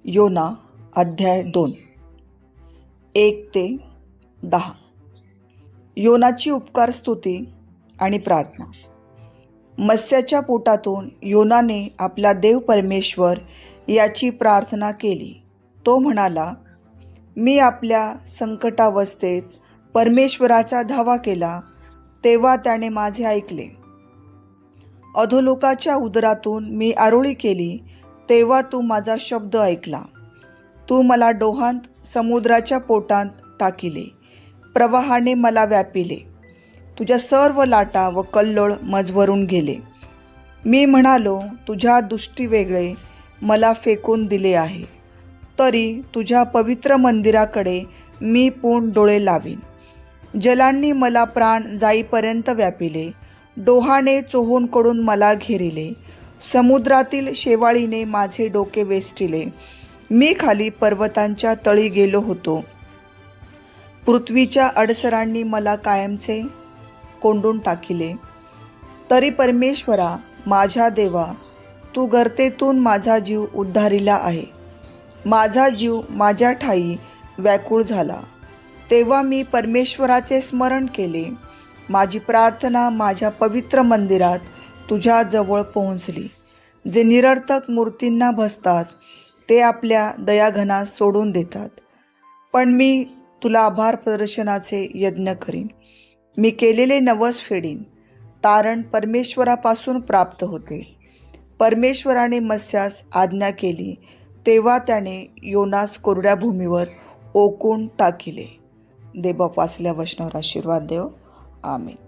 योना अध्याय 2 1 ते 10. योनाची उपकार स्तुती आणि प्रार्थना. मत्स्याच्या पोटातून योनाने आपला देव परमेश्वर याची प्रार्थना केली. तो म्हणाला, मी आपल्या संकटावस्थेत परमेश्वराचा धावा केला, तेव्हा त्याने माझे ऐकले. अधोलोकाच्या उदरातून मी आरोळी केली, तेव्हा तू माझा शब्द ऐकला. तू मला डोहांत समुद्राच्या पोटात टाकिले, प्रवाहाने मला व्यापिले. तुझ्या सर्व लाटा व कल्लोळ मजवरून गेले. मी म्हणालो, तुझ्या दृष्टीवेगळे मला फेकून दिले आहे. तरी तुझ्या पवित्र मंदिराकडे मी पूर्ण डोळे लावीन. जलांनी मला प्राण जाईपर्यंत व्यापिले, डोहाने चोहूनकडून मला घेरिले. समुद्रातील शेवाळीने माझे डोके वेष्टिले. मी खाली पर्वतांच्या तळी गेलो होतो. पृथ्वीच्या अडसरांनी मला कायमचे कोंडून टाकिले. तरी परमेश्वरा, माझ्या देवा, तू गर्तेतून माझा जीव उद्धारिला आहे. माझा जीव माझ्या ठायी व्याकुळ झाला. तेव्हा मी परमेश्वराचे स्मरण केले. माझी प्रार्थना माझ्या पवित्र मंदिरात तुझ्या जवळ पोहोचली. जे निरर्थक मूर्तींना भजतात ते आपल्या दयाघनास सोडून देतात. पण मी तुला आभार प्रदर्शनाचे यज्ञ करीन. मी केलेले नवस फेडीन. तारण परमेश्वरापासून प्राप्त होते. परमेश्वराने मत्स्यास आज्ञा केली, तेव्हा त्याने योनास कोरड्या भूमीवर ओकून टाकिले. देवबाप वाचल्या वचनावर आशीर्वाद देव. आमेन.